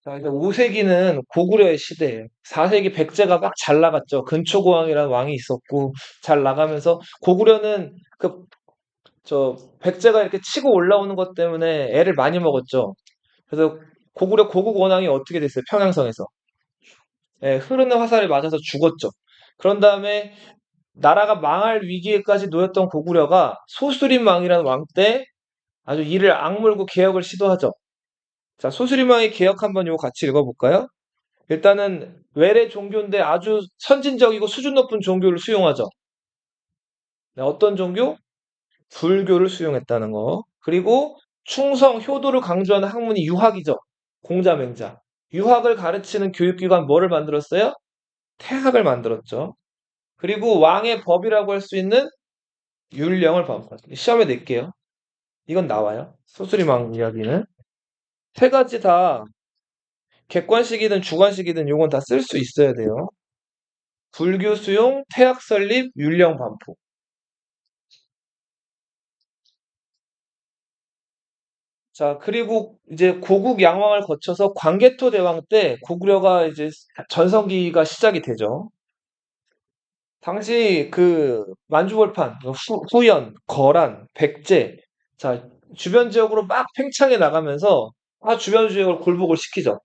자, 이제 5세기는 고구려의 시대예요. 4세기 백제가 막 잘 나갔죠. 근초고왕이라는 왕이 있었고 잘 나가면서 고구려는 백제가 이렇게 치고 올라오는 것 때문에 애를 많이 먹었죠. 그래서 고구려 고국 원왕이 어떻게 됐어요? 평양성에서. 예, 흐르는 화살에 맞아서 죽었죠. 그런 다음에 나라가 망할 위기에까지 놓였던 고구려가 소수림 왕이라는 왕 때 아주 이를 악물고 개혁을 시도하죠. 자, 소수림 왕의 개혁 한번 요거 같이 읽어볼까요? 일단은 외래 종교인데 아주 선진적이고 수준 높은 종교를 수용하죠. 네, 어떤 종교? 불교를 수용했다는 거. 그리고 충성, 효도를 강조하는 학문이 유학이죠. 공자맹자. 유학을 가르치는 교육기관 뭐를 만들었어요? 태학을 만들었죠. 그리고 왕의 법이라고 할 수 있는 율령을 반포했어요. 시험에 낼게요. 이건 나와요. 소수리망 이야기는. 세 가지 다 객관식이든 주관식이든 요건 다 쓸 수 있어야 돼요. 불교 수용, 태학 설립, 율령 반포. 자, 그리고 이제 고국 양왕을 거쳐서 광개토 대왕 때 고구려가 이제 전성기가 시작이 되죠. 당시 그 만주벌판, 후연, 거란, 백제, 자, 주변 지역으로 막 팽창해 나가면서 주변 지역을 굴복을 시키죠.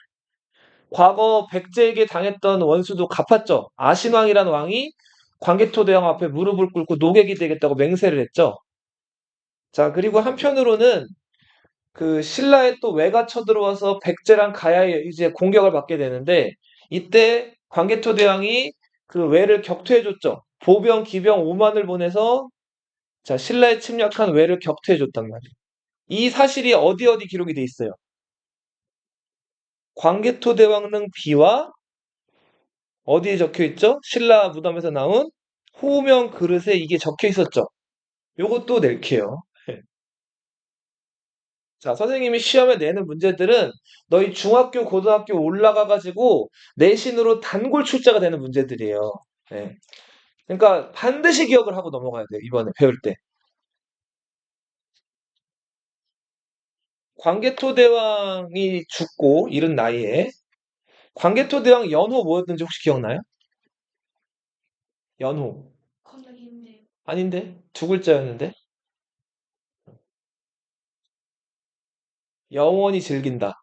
과거 백제에게 당했던 원수도 갚았죠. 아신왕이라는 왕이 광개토 대왕 앞에 무릎을 꿇고 노객이 되겠다고 맹세를 했죠. 자, 그리고 한편으로는 그 신라에 또 왜가 쳐들어와서 백제랑 가야에 이제 공격을 받게 되는데 이때 광개토 대왕이 그 왜를 격퇴해줬죠. 보병, 기병 5만을 보내서 자 신라에 침략한 왜를 격퇴해줬단 말이에요. 이 사실이 어디 어디 기록이 돼 있어요. 광개토 대왕릉 비와 어디에 적혀 있죠? 신라 무덤에서 나온 호명 그릇에 이게 적혀 있었죠. 요것도 낼게요. 자, 선생님이 시험에 내는 문제들은 너희 중학교, 고등학교 올라가가지고 내신으로 단골 출제가 되는 문제들이에요. 네. 그러니까 반드시 기억을 하고 넘어가야 돼요. 이번에 배울 때. 광개토 대왕이 죽고 이른 나이에 광개토 대왕 연호 뭐였는지 혹시 기억나요? 연호. 아닌데? 두 글자였는데? 영원히 즐긴다.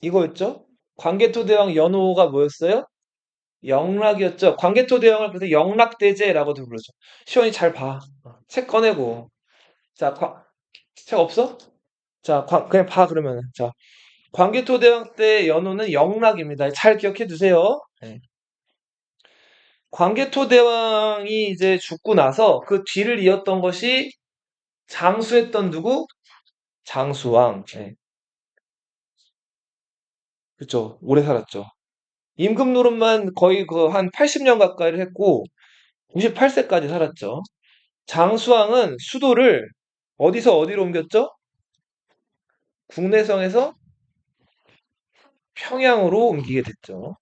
이거였죠? 광개토 대왕 연호가 뭐였어요? 영락이었죠. 광개토 대왕을 그래서 영락대제라고도 부르죠. 시원이 잘 봐. 책 꺼내고. 자, 책 없어? 자, 그냥 봐, 그러면은. 자, 광개토대왕 때 연호는 영락입니다. 잘 기억해 두세요. 네. 광개토대왕이 이제 죽고 나서 그 뒤를 이었던 것이 장수했던 누구? 장수왕. 네. 그쵸. 오래 살았죠. 임금 노릇만 거의 그 한 80년 가까이를 했고, 98세까지 살았죠. 장수왕은 수도를 어디서 어디로 옮겼죠? 국내성에서 평양으로 옮기게 됐죠.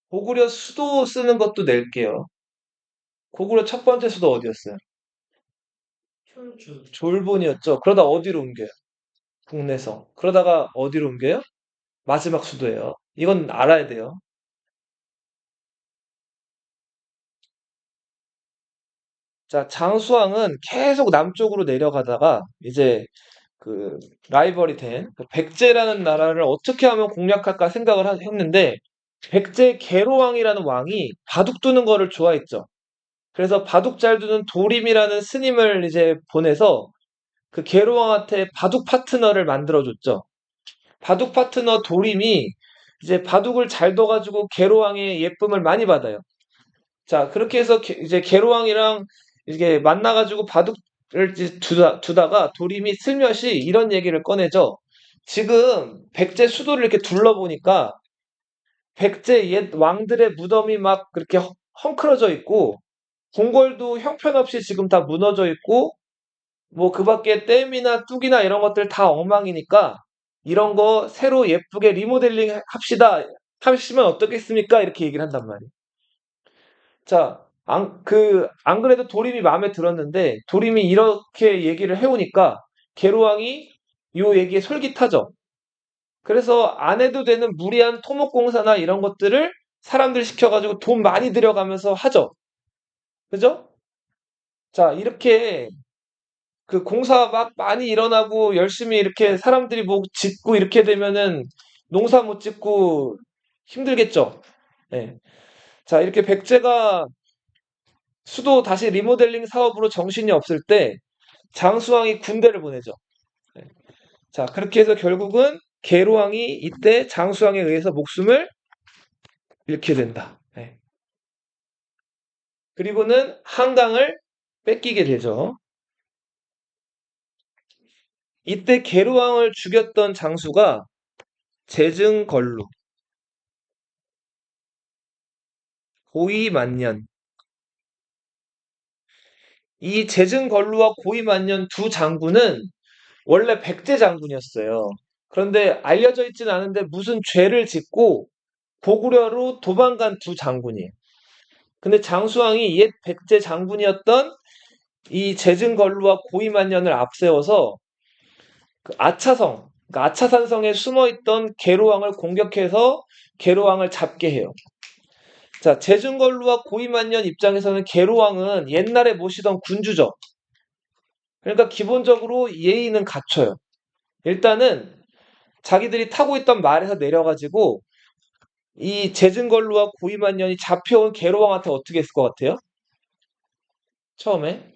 고구려 수도 쓰는 것도 낼게요. 고구려 첫 번째 수도 어디였어요? 졸본이었죠. 그러다 어디로 옮겨요? 국내성. 그러다가 어디로 옮겨요? 마지막 수도예요. 이건 알아야 돼요. 자, 장수왕은 계속 남쪽으로 내려가다가 이제 그 라이벌이 된그 백제라는 나라를 어떻게 하면 공략할까 생각을 했는데 백제 계로왕이라는 왕이 바둑 두는 거를 좋아했죠. 그래서 바둑 잘 두는 도림이라는 스님을 이제 보내서 그 계로왕한테 바둑 파트너를 만들어줬죠. 바둑 파트너 도림이 이제 바둑을 잘 둬가지고 계로왕의 예쁨을 많이 받아요. 자, 그렇게 해서 이제 계로왕이랑 이게 만나가지고 바둑을 이제 두다가 도림이 슬며시 이런 얘기를 꺼내죠. 지금 백제 수도를 이렇게 둘러보니까 백제 옛 왕들의 무덤이 막 그렇게 헝클어져 있고 궁궐도 형편없이 지금 다 무너져 있고 뭐 그 밖에 댐이나 뚝이나 이런 것들 다 엉망이니까 이런 거 새로 예쁘게 리모델링 합시다. 하시면 어떻겠습니까? 이렇게 얘기를 한단 말이에요. 자, 안 그래도 도림이 마음에 들었는데 도림이 이렇게 얘기를 해오니까 계로왕이 요 얘기에 솔깃하죠. 그래서 안 해도 되는 무리한 토목공사나 이런 것들을 사람들 시켜가지고 돈 많이 들여가면서 하죠. 그죠? 자, 이렇게 그 공사 막 많이 일어나고 열심히 이렇게 사람들이 뭐 짓고 이렇게 되면은 농사 못 짓고 힘들겠죠. 예. 자, 이렇게 백제가 수도 다시 리모델링 사업으로 정신이 없을 때 장수왕이 군대를 보내죠. 예. 자, 그렇게 해서 결국은 계로왕이 이때 장수왕에 의해서 목숨을 잃게 된다. 예. 그리고는 한강을 뺏기게 되죠. 이때 계로왕을 죽였던 장수가 재증걸루, 고이만년. 이 재증걸루와 고이만년 두 장군은 원래 백제 장군이었어요. 그런데 알려져 있진 않은데 무슨 죄를 짓고 고구려로 도망간 두 장군이에요. 근데 장수왕이 옛 백제 장군이었던 이 재증걸루와 고이만년을 앞세워서 그 아차성, 그러니까 아차산성에 숨어있던 계로왕을 공격해서 계로왕을 잡게 해요. 자, 재증걸루와 고이만년 입장에서는 계로왕은 옛날에 모시던 군주죠. 그러니까 기본적으로 예의는 갖춰요. 일단은 자기들이 타고 있던 말에서 내려가지고 이 재증걸루와 고이만년이 잡혀온 계로왕한테 어떻게 했을 것 같아요? 처음에?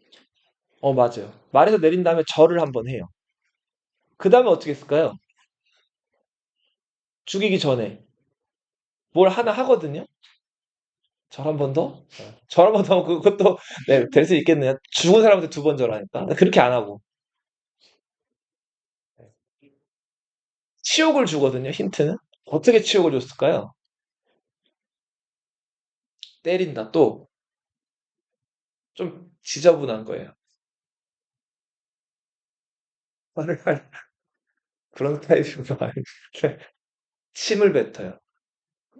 맞아요. 말에서 내린 다음에 절을 한번 해요. 그 다음에 어떻게 했을까요? 죽이기 전에 뭘 하나 하거든요. 절 한 번 더? 절 한 번 더 하면 그것도 네, 될 수 있겠네요. 죽은 사람한테 두 번 절하니까. 그렇게 안 하고. 치욕을 주거든요, 힌트는. 어떻게 치욕을 줬을까요? 때린다. 또, 좀 지저분한 거예요. 화를 그런 타입인 거 아닌데. 침을 뱉어요.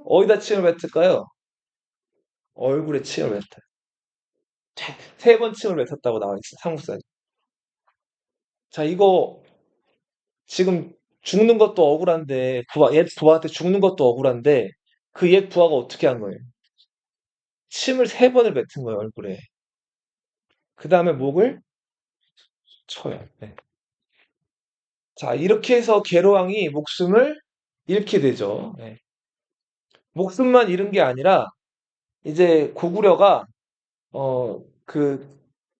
어디다 침을 뱉을까요? 얼굴에 침을 뱉어요. 세 번 침을 뱉었다고 나와 있어요, 상국사에. 자, 이거 지금 죽는 것도 억울한데, 옛 부하한테 죽는 것도 억울한데, 그 옛 부하가 어떻게 한 거예요? 침을 세 번을 뱉은 거예요, 얼굴에. 그 다음에 목을 쳐요. 네. 자, 이렇게 해서 계로왕이 목숨을 잃게 되죠. 네. 목숨만 잃은 게 아니라 이제 고구려가 그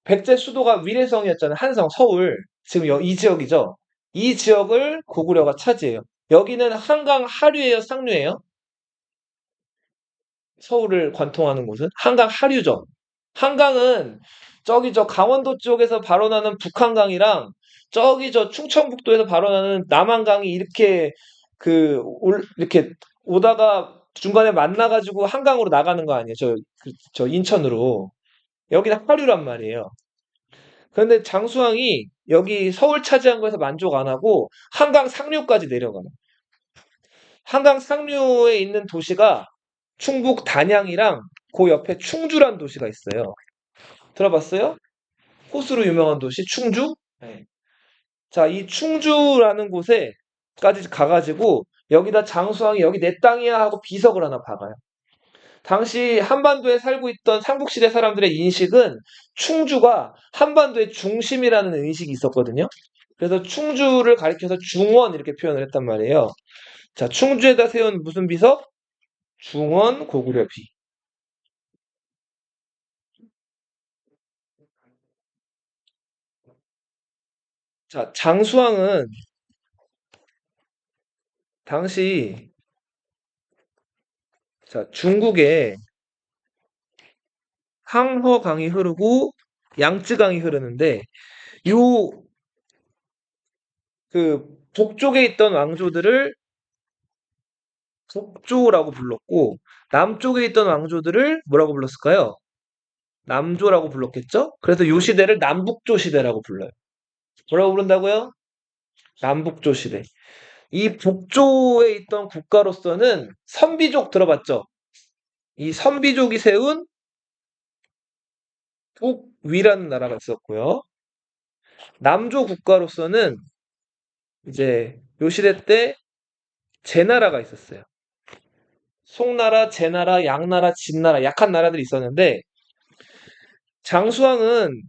백제 수도가 위례성이었잖아요. 한성, 서울. 지금 이 지역이죠. 이 지역을 고구려가 차지해요. 여기는 한강 하류예요, 상류예요? 서울을 관통하는 곳은 한강 하류죠. 한강은 저기 저 강원도 쪽에서 발원하는 북한강이랑 저기 저 충청북도에서 발원하는 남한강이 이렇게 이렇게 오다가 중간에 만나가지고 한강으로 나가는 거 아니에요? 저 인천으로. 여기는 하류란 말이에요. 그런데 장수왕이 여기 서울 차지한 거에서 만족 안 하고 한강 상류까지 내려가요. 한강 상류에 있는 도시가 충북 단양이랑 그 옆에 충주란 도시가 있어요. 들어봤어요? 호수로 유명한 도시 충주? 네. 자, 이 충주라는 곳에까지 가가지고 여기다 장수왕이 여기 내 땅이야 하고 비석을 하나 박아요. 당시 한반도에 살고 있던 삼국시대 사람들의 인식은 충주가 한반도의 중심이라는 인식이 있었거든요. 그래서 충주를 가리켜서 중원 이렇게 표현을 했단 말이에요. 자, 충주에다 세운 무슨 비석? 중원 고구려비. 자, 장수왕은 당시 자, 중국에 황허강이 흐르고 양쯔강이 흐르는데 요 북쪽에 있던 왕조들을 북조라고 불렀고 남쪽에 있던 왕조들을 뭐라고 불렀을까요? 남조라고 불렀겠죠? 그래서 요 시대를 남북조 시대라고 불러요. 뭐라고 부른다고요? 남북조 시대. 이 북조에 있던 국가로서는 선비족 들어봤죠? 이 선비족이 세운 북위라는 나라가 있었고요. 남조 국가로서는 이제 요 시대 때 제나라가 있었어요. 송나라, 제나라, 양나라, 진나라 약한 나라들이 있었는데 장수왕은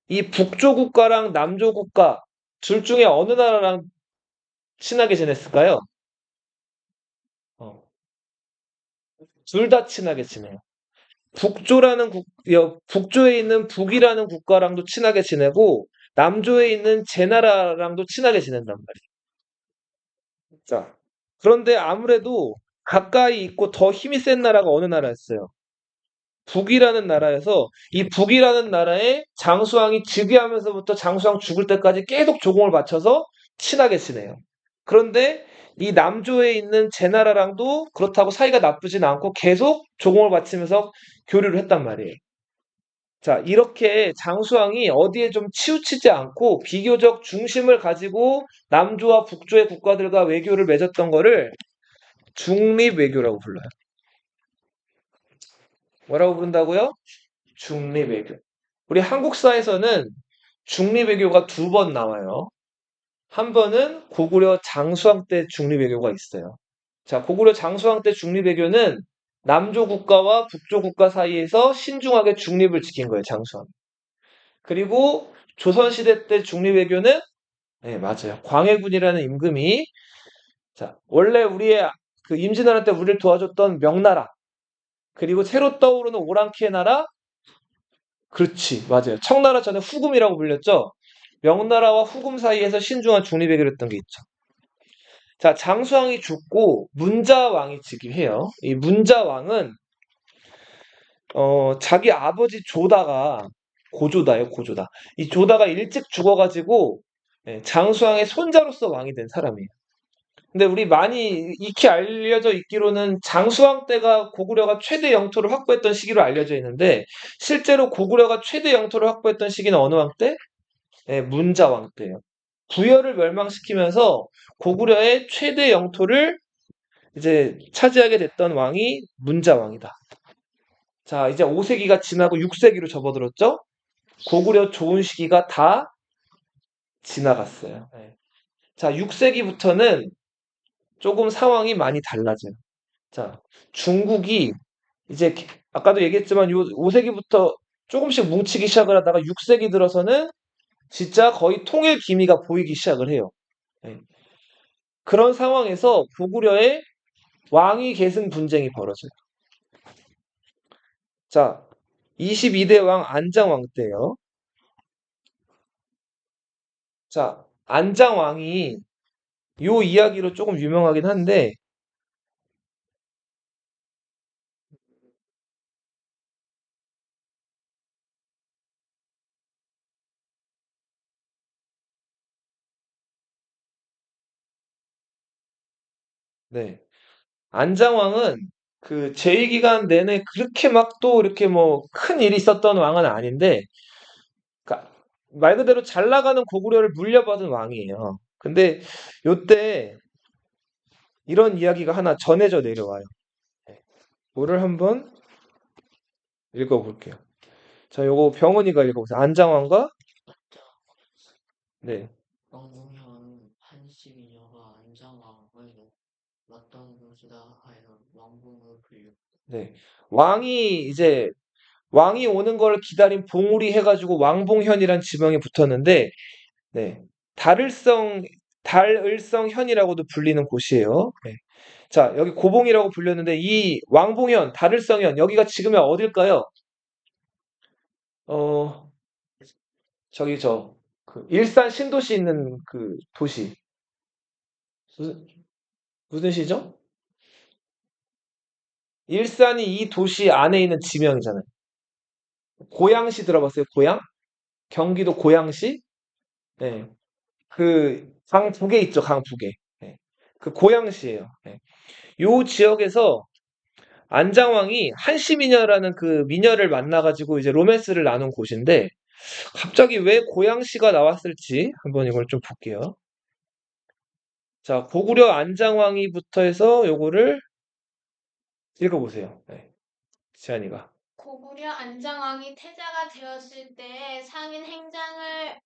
이 북조 국가랑 남조 국가 둘 중에 어느 나라랑 친하게 지냈을까요? 어, 둘 다 친하게 지내요. 북조에 있는 북이라는 국가랑도 친하게 지내고 남조에 있는 제나라랑도 친하게 지낸단 말이에요. 자, 그런데 아무래도 가까이 있고 더 힘이 센 나라가 어느 나라였어요? 북이라는 나라에서 이 북이라는 나라에 장수왕이 즉위하면서부터 장수왕 죽을 때까지 계속 조공을 바쳐서 친하게 지내요. 그런데 이 남조에 있는 제나라랑도 그렇다고 사이가 나쁘진 않고 계속 조공을 바치면서 교류를 했단 말이에요. 자, 이렇게 장수왕이 어디에 좀 치우치지 않고 비교적 중심을 가지고 남조와 북조의 국가들과 외교를 맺었던 거를 중립외교라고 불러요. 뭐라고 부른다고요? 중립외교. 우리 한국사에서는 중립외교가 두 번 나와요. 한 번은 고구려 장수왕 때 중립외교가 있어요. 자, 고구려 장수왕 때 중립외교는 남조 국가와 북조 국가 사이에서 신중하게 중립을 지킨 거예요, 장수왕. 그리고 조선시대 때 중립외교는, 네, 맞아요. 광해군이라는 임금이, 자, 원래 우리의 그 임진왜란 때 우리를 도와줬던 명나라, 그리고 새로 떠오르는 오랑캐 나라, 그렇지, 맞아요. 청나라 전에 후금이라고 불렸죠? 명나라와 후금 사이에서 신중한 중립외교를 했던 게 있죠. 자, 장수왕이 죽고 문자왕이 즉위해요. 이 문자왕은 자기 아버지 조다가 고조다예요, 고조다. 이 조다가 일찍 죽어가지고 장수왕의 손자로서 왕이 된 사람이에요. 근데 우리 많이 익히 알려져 있기로는 장수왕 때가 고구려가 최대 영토를 확보했던 시기로 알려져 있는데 실제로 고구려가 최대 영토를 확보했던 시기는 어느 왕 때? 문자왕 때예요. 부여를 멸망시키면서 고구려의 최대 영토를 이제 차지하게 됐던 왕이 문자왕이다. 자, 이제 5세기가 지나고 6세기로 접어들었죠? 고구려 좋은 시기가 다 지나갔어요. 네. 자, 6세기부터는 조금 상황이 많이 달라져요. 자, 중국이 이제 아까도 얘기했지만 요 5세기부터 조금씩 뭉치기 시작을 하다가 6세기 들어서는 진짜 거의 통일 기미가 보이기 시작을 해요. 네. 그런 상황에서 고구려의 왕위 계승 분쟁이 벌어져요. 자, 22대 왕 안장왕 때요. 자, 안장왕이 요 이야기로 조금 유명하긴 한데, 네. 안장왕은 그 제2기간 내내 그렇게 막 또 이렇게 뭐 큰 일이 있었던 왕은 아닌데, 그러니까 말 그대로 잘 나가는 고구려를 물려받은 왕이에요. 근데 요때 이런 이야기가 하나 전해져 내려와요. 네. 뭐를 한번 읽어볼게요. 자, 요거 병원이가 읽어보세요. 안장왕과, 네, 왕궁현 한식이녀가 안장왕을 맞던 것이다 하여 왕궁을 불려. 네. 왕이 이제 왕이 오는 걸 기다린 봉우리 해가지고 왕봉현이란 지명이 붙었는데, 네. 달을성, 달을성현이라고도 불리는 곳이에요. 네. 자, 여기 고봉이라고 불렸는데, 이 왕봉현, 달을성현, 여기가 지금의 어딜까요? 어, 저기 그 일산 신도시 있는 그 도시. 무슨, 무슨 시죠? 일산이 이 도시 안에 있는 지명이잖아요. 고양시 들어봤어요? 고양? 경기도 고양시? 네. 그 강북에 있죠, 강북에. 네. 그 고양시예요. 네. 요 지역에서 안장왕이 한시미녀라는 그 미녀를 만나가지고 이제 로맨스를 나눈 곳인데 갑자기 왜 고양시가 나왔을지 한번 이걸 좀 볼게요. 자, 고구려 안장왕이부터 해서 요거를 읽어보세요. 네, 지한이가. 고구려 안장왕이 태자가 되었을 때에 상인 행장을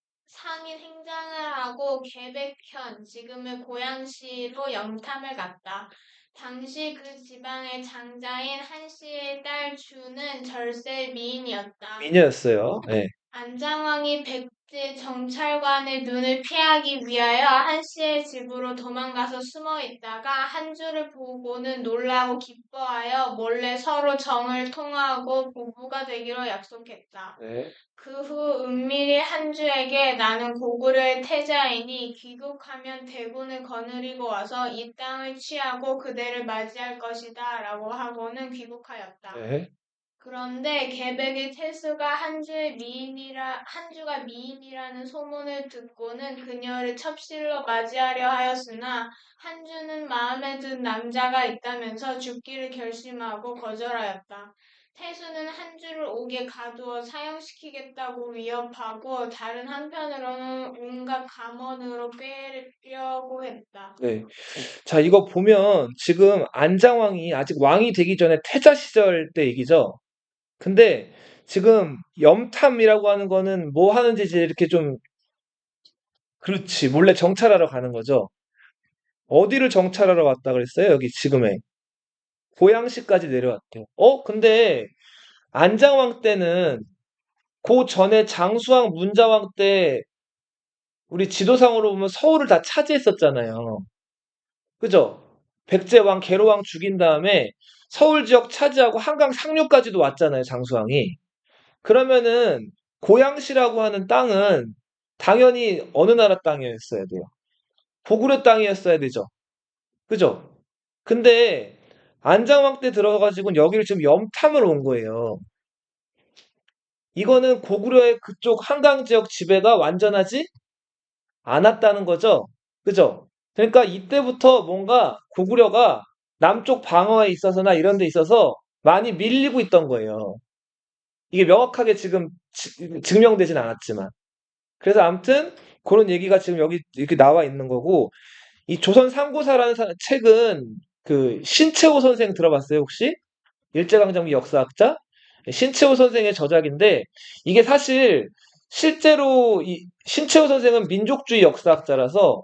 하고 계백현 지금의 고양시로 영탐을 갔다. 당시 그 지방의 장자인 한씨의 딸 주는 절세 미인이었다. 미녀였어요. 네, 안장왕이 백제 정찰관의 눈을 피하기 위하여 한씨의 집으로 도망가서 숨어 있다가 한주를 보고는 놀라고 기뻐하여 몰래 서로 정을 통하고 부부가 되기로 약속했다. 네, 그 후 은밀히 한주에게 나는 고구려의 태자이니 귀국하면 대군을 거느리고 와서 이 땅을 취하고 그대를 맞이할 것이다 라고 하고는 귀국하였다. 네, 그런데 계백의 태수가 한주가 미인이라는 소문을 듣고는 그녀를 첩실로 맞이하려 하였으나 한주는 마음에 든 남자가 있다면서 죽기를 결심하고 거절하였다. 태수는 한주를 옥에 가두어 사형시키겠다고 위협하고 다른 한편으로는 온갖 감언으로 꾀려고 했다. 네. 자, 이거 보면 지금 안장왕이 아직 왕이 되기 전에 태자 시절 때 얘기죠. 근데 지금 염탐이라고 하는 거는 뭐 하는지 이제 이렇게 좀 그렇지 몰래 정찰하러 가는 거죠. 어디를 정찰하러 왔다 그랬어요? 여기 지금의 고양시까지 내려왔대요. 근데 안장왕 때는 그 전에 장수왕, 문자왕 때 우리 지도상으로 보면 서울을 다 차지했었잖아요. 그죠? 백제왕, 계로왕 죽인 다음에 서울 지역 차지하고 한강 상류까지도 왔잖아요, 장수왕이. 그러면은 고양시라고 하는 땅은 당연히 어느 나라 땅이었어야 돼요? 고구려 땅이었어야 되죠. 그죠? 근데 안장왕 때 들어가지고 여기를 지금 염탐을 온 거예요. 이거는 고구려의 그쪽 한강 지역 지배가 완전하지 않았다는 거죠. 그죠? 그러니까 이때부터 뭔가 고구려가 남쪽 방어에 있어서나 이런 데 있어서 많이 밀리고 있던 거예요. 이게 명확하게 지금 증명되진 않았지만. 그래서 아무튼 그런 얘기가 지금 여기 이렇게 나와 있는 거고, 이 조선 삼국사라는 책은 그 신채호 선생 들어봤어요, 혹시? 일제강점기 역사학자? 신채호 선생의 저작인데, 이게 사실 실제로 이 신채호 선생은 민족주의 역사학자라서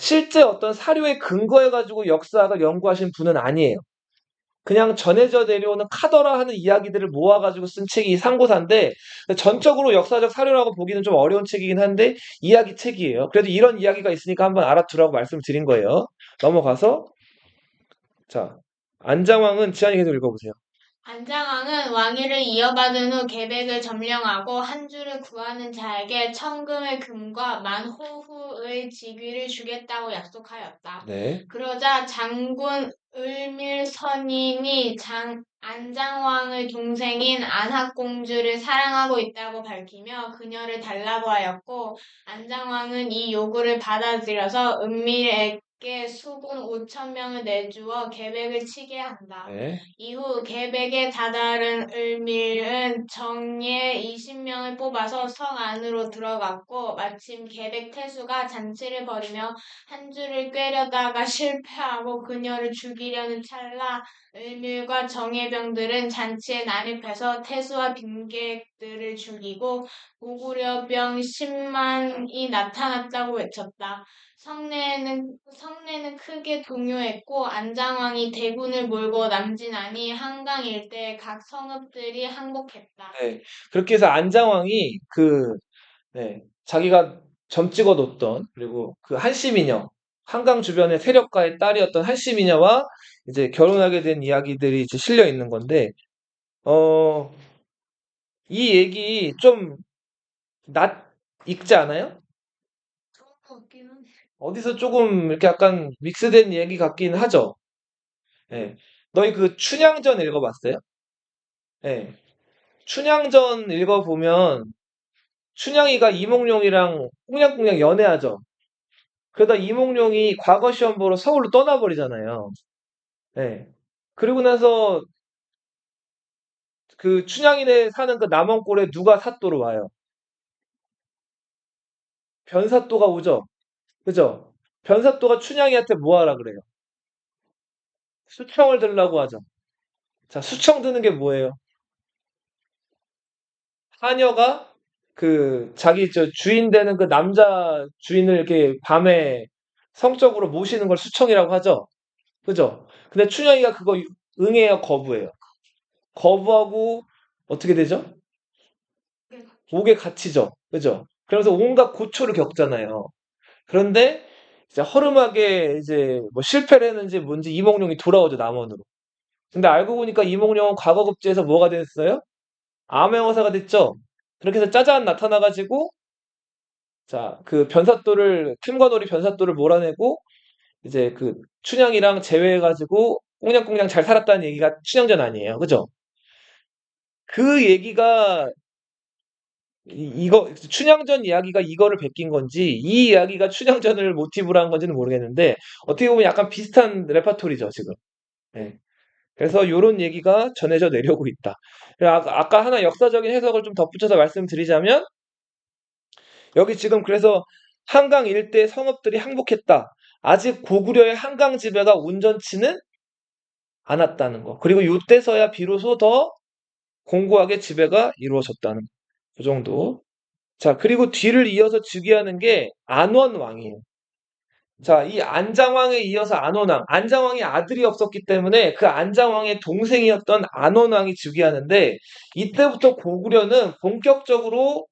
실제 어떤 사료에 근거해가지고 역사학을 연구하신 분은 아니에요. 그냥 전해져 내려오는 카더라 하는 이야기들을 모아가지고 쓴 책이 상고사인데 전적으로 역사적 사료라고 보기는 좀 어려운 책이긴 한데 이야기 책이에요. 그래도 이런 이야기가 있으니까 한번 알아두라고 말씀을 드린 거예요. 넘어가서 자 안장왕은 지한이 계속 읽어보세요. 안장왕은 왕위를 이어받은 후 계백을 점령하고 한주를 구하는 자에게 천금의 금과 만호후의 직위를 주겠다고 약속하였다. 네, 그러자 장군 을밀선인이 안장왕의 동생인 안학공주를 사랑하고 있다고 밝히며 그녀를 달라고 하였고 안장왕은 이 요구를 받아들여서 은밀에게 수군 5,000명을 내주어 계백을 치게 한다. 네, 이후 계백에 다다른 을밀은 정예 20명을 뽑아서 성 안으로 들어갔고 마침 계백 태수가 잔치를 벌이며 한주를 꾀려다가 실패하고 그녀를 죽이려는 찰나 을밀과 정예병들은 잔치에 난입해서 태수와 빈객들을 죽이고 고구려병 10만이 나타났다고 외쳤다. 성내는 크게 동요했고 안장왕이 대군을 몰고 남진하니 한강 일대의 각 성읍들이 항복했다. 네. 그렇게 해서 안장왕이 네, 자기가 점 찍어 놓던 그리고 그 한씨미녀 한강 주변의 세력가의 딸이었던 한씨미녀와 이제 결혼하게 된 이야기들이 이제 실려 있는 건데 어, 이 얘기 좀 익지 않아요? 그런 것 같기는 해. 어디서 조금 이렇게 약간 믹스된 얘기 같긴 하죠. 예. 너희 그 춘향전 읽어봤어요? 예. 춘향전 읽어보면 춘향이가 이몽룡이랑 꽁냥꽁냥 연애하죠. 그러다 이몽룡이 과거 시험 보러 서울로 떠나버리잖아요. 예. 그리고 나서 그 춘향이네 사는 그 남원골에 누가 사또로 와요. 변사또가 오죠. 그죠? 변사또가 춘향이한테 뭐 하라 그래요? 수청을 들라고 하죠. 자, 수청 드는 게 뭐예요? 하녀가 그 자기 저 주인 되는 그 남자 주인을 이렇게 밤에 성적으로 모시는 걸 수청이라고 하죠. 그죠? 근데 춘향이가 그거 응해요, 거부해요? 거부하고 어떻게 되죠? 옥에 갇히죠. 그죠? 그러면서 온갖 고초를 겪잖아요. 그런데 이제 허름하게 이제 뭐 실패를 했는지 뭔지 이몽룡이 돌아오죠, 남원으로. 근데 알고 보니까 이몽룡은 과거급제에서 뭐가 됐어요? 암행어사가 됐죠. 그렇게 해서 짜잔 나타나가지고 자, 그 변사또를 킴과놀이 변사또를 몰아내고 이제 그 춘향이랑 재회해가지고 꽁냥꽁냥 잘 살았다는 얘기가 춘향전 아니에요, 그죠? 그 얘기가 이거 춘향전 이야기가 이거를 베낀 건지 이 이야기가 춘향전을 모티브로 한 건지는 모르겠는데 어떻게 보면 약간 비슷한 레파토리죠 지금. 예. 그래서 요런 얘기가 전해져 내려오고 있다. 아까 하나 역사적인 해석을 좀 덧붙여서 말씀드리자면 여기 지금 그래서 한강 일대 성읍들이 항복했다. 아직 고구려의 한강 지배가 온전치는 않았다는 거. 그리고 요때서야 비로소 더 공고하게 지배가 이루어졌다는 그 정도. 자, 그리고 뒤를 이어서 즉위하는 게 안원왕이에요. 자, 이 안장왕에 이어서 안원왕. 안장왕이 아들이 없었기 때문에 그 안장왕의 동생이었던 안원왕이 즉위하는데 이때부터 고구려는 본격적으로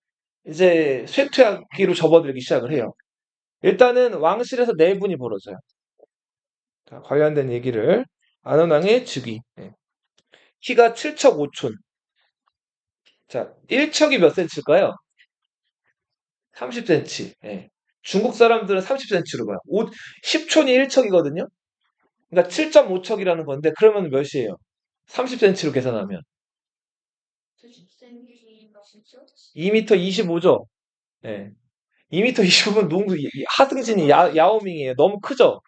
이제 쇠퇴하기로 접어들기 시작을 해요. 일단은 왕실에서 내분이 벌어져요. 자, 관련된 얘기를 안원왕의 즉위. 예. 키가 7척 5촌. 자, 1척이 몇 센치일까요? 30cm. 예. 중국 사람들은 30cm로 봐요. 10촌이 1척이거든요. 그러니까 7.5척이라는 건데 그러면 몇이에요? 30cm로 계산하면 2m 25죠. 예. 2m 25면 농구 하승진이 야오밍이에요. 너무 크죠.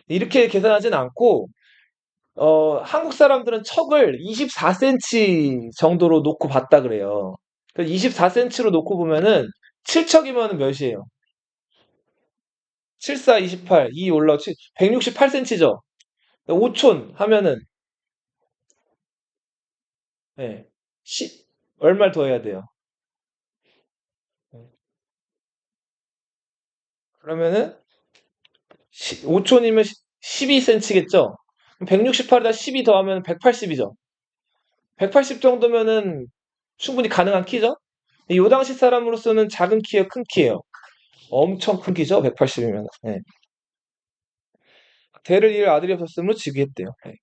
이렇게 계산하진 않고 한국 사람들은 척을 24cm 정도로 놓고 봤다 그래요. 24cm로 놓고 보면은 7척이면 몇이에요? 7, 4, 28, 2 올라오 168cm죠. 5촌 하면은 예. 10, 얼마를 더 해야 돼요? 예. 그러면은 5촌이면 12cm겠죠? 168에다 12 더하면 180이죠. 180 정도면은 충분히 가능한 키죠? 요 당시 사람으로서는 작은 키예요, 큰 키예요? 엄청 큰 키죠, 180이면. 대를 이을 아들이 없었으므로 즉위했대요. 예.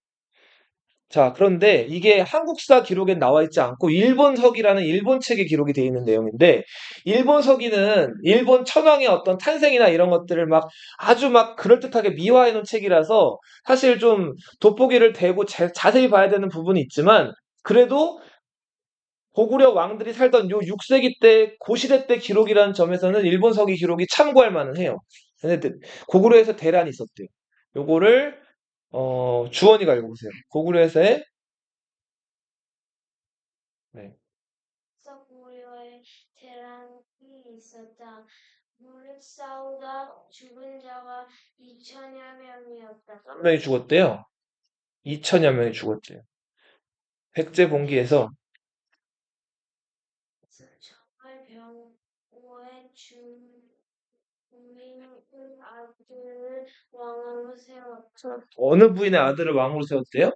자, 그런데 이게 한국사 기록엔 나와 있지 않고 일본서기라는 일본 책에 기록이 되어 있는 내용인데 일본서기는 일본 천황의 어떤 탄생이나 이런 것들을 막 아주 막 그럴듯하게 미화해 놓은 책이라서 사실 좀 돋보기를 대고 자세히 봐야 되는 부분이 있지만 그래도 고구려 왕들이 살던 요 6세기 때 고시대 때 기록이라는 점에서는 일본서기 기록이 참고할 만은 해요. 근데 고구려에서 대란이 있었대요. 요거를 주원이가 읽어보세요. 고구려에서의 네. 고구려에 대란이 있었다. 무릇 싸우다 죽은 자가 2천여 명이었다. 몇 명이 죽었대요. 2천여 명이 죽었대요. 백제봉기에서 정말 병고의 주민의 아들을 왕으로 세웠다. 어느 부인의 아들을 왕으로 세웠대요?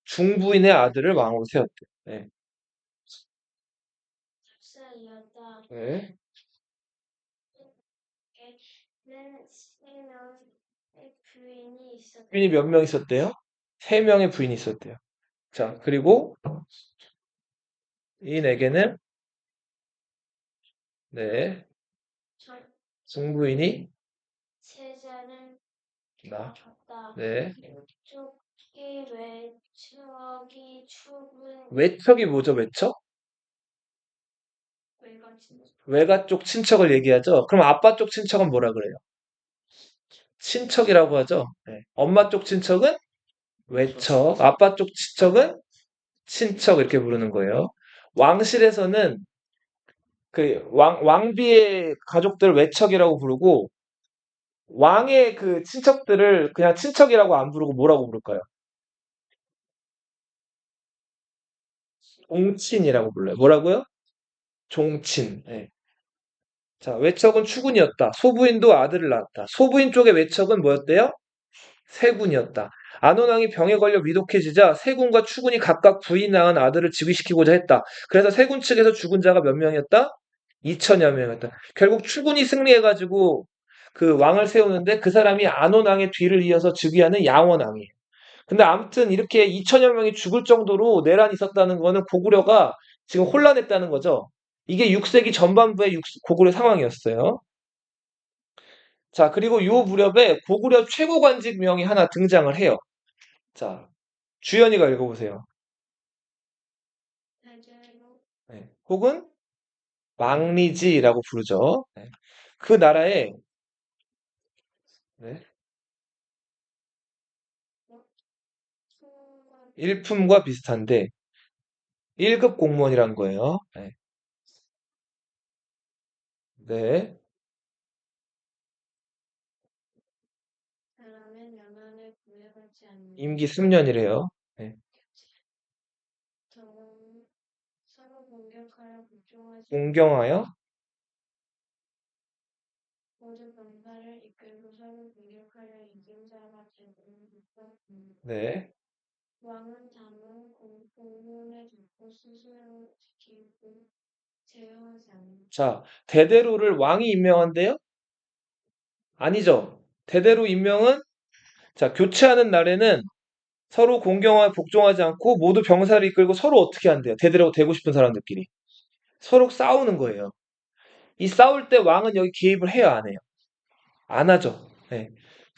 중부인의 아들을 왕으로 세웠대요. 네. 14이었다. 네. 는 3명의 부인이 있었다. 부인이 몇 명 있었대요? 3명의 부인이 있었대요. 자, 그리고 이인에게는 네, 중부인이 세자를 나. 줬다. 네. 쪽이 외척이 죽은 외척이 뭐죠, 외척? 외가 진짜 외가 쪽 친척을 얘기하죠. 그럼 아빠 쪽 친척은 뭐라 그래요? 친척이라고 하죠. 네. 엄마 쪽 친척은 외척, 아빠 쪽 친척은 친척 이렇게 부르는 거예요. 왕실에서는 그 왕비의 가족들 외척이라고 부르고 왕의 그 친척들을 그냥 친척이라고 안 부르고 뭐라고 부를까요? 종친이라고 불러요. 뭐라고요? 종친. 예. 자, 외척은 추군이었다. 소부인도 아들을 낳았다. 소부인 쪽의 외척은 뭐였대요? 세군이었다. 안원왕이 병에 걸려 위독해지자 세군과 추군이 각각 부인 낳은 아들을 즉위시키고자 했다. 그래서 세군 측에서 죽은 자가 몇 명이었다? 2천여 명이었다. 결국 추군이 승리해가지고 그 왕을 세우는데 그 사람이 안원왕의 뒤를 이어서 즉위하는 양원왕이에요. 근데 아무튼 이렇게 2천여 명이 죽을 정도로 내란이 있었다는 거는 고구려가 지금 혼란했다는 거죠. 이게 6세기 전반부의 고구려 상황이었어요. 자, 그리고 요 무렵에 고구려 최고 관직명이 하나 등장을 해요. 자, 주연이가 읽어보세요. 대대로 네. 혹은 망리지라고 부르죠. 네. 그 나라의 네, 수능과 일품과 비슷한데 1급 공무원이란 거예요. 네. 네. 사람은 연한을 구애받지 않는 임기 10년이래요. 네. 더는 서로 공격하여 복종하지 공경하여 모든 병사를 이끌고 서로 공격하여 이긴 자가 되는 것입니다. 네. 왕은 다만 공문에 듣고 스스로 지키고 제어하지 않는 자, 대대로를 왕이 임명한대요? 아니죠. 대대로 임명은 자, 교체하는 날에는 서로 공경하여 복종하지 않고 모두 병사를 이끌고 서로 어떻게 한대요? 대대로 되고 싶은 사람들끼리. 서로 싸우는 거예요. 이 싸울 때 왕은 여기 개입을 해요, 안 해요? 안 하죠. 네.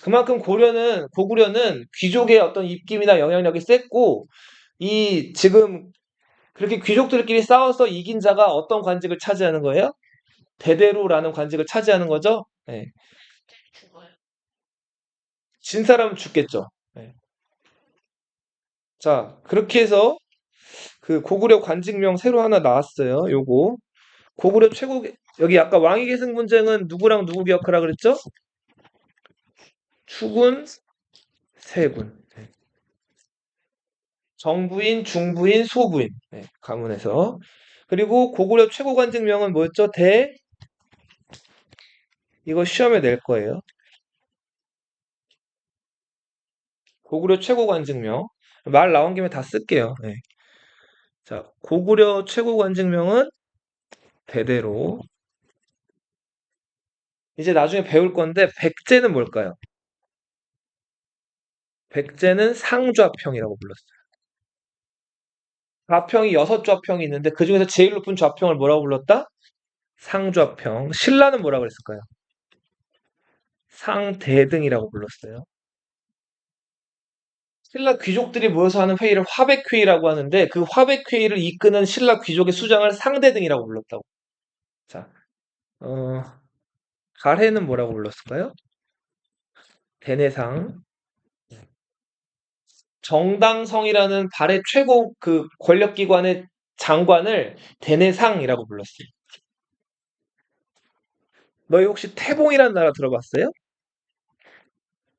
그만큼 고구려는 귀족의 어떤 입김이나 영향력이 셌고, 이 지금 그렇게 귀족들끼리 싸워서 이긴 자가 어떤 관직을 차지하는 거예요? 대대로라는 관직을 차지하는 거죠. 네. 죽어요. 진 사람은 죽겠죠. 네. 자, 그렇게 해서 그 고구려 관직명 새로 하나 나왔어요. 요거. 고구려 최고, 여기 아까 왕위 계승 분쟁은 누구랑 누구 기억하라 그랬죠? 추군, 세군. 네. 정부인, 중부인, 소부인. 네, 가문에서. 그리고 고구려 최고 관직명은 뭐였죠? 이거 시험에 낼 거예요. 고구려 최고 관직명. 말 나온 김에 다 쓸게요. 네. 자, 고구려 최고 관직명은 대대로. 이제 나중에 배울 건데, 백제는 뭘까요? 백제는 상좌평이라고 불렀어요. 좌평이 6좌평이 있는데, 그 중에서 제일 높은 좌평을 뭐라고 불렀다? 상좌평. 신라는 뭐라고 그랬을까요? 상대등이라고 불렀어요. 신라 귀족들이 모여서 하는 회의를 화백회의라고 하는데 그 화백회의를 이끄는 신라 귀족의 수장을 상대등이라고 불렀다고. 자, 어, 가래는 뭐라고 불렀을까요? 대내상. 정당성이라는 발해 최고 그 권력기관의 장관을 대내상이라고 불렀어요. 너희 혹시 태봉이라는 나라 들어봤어요?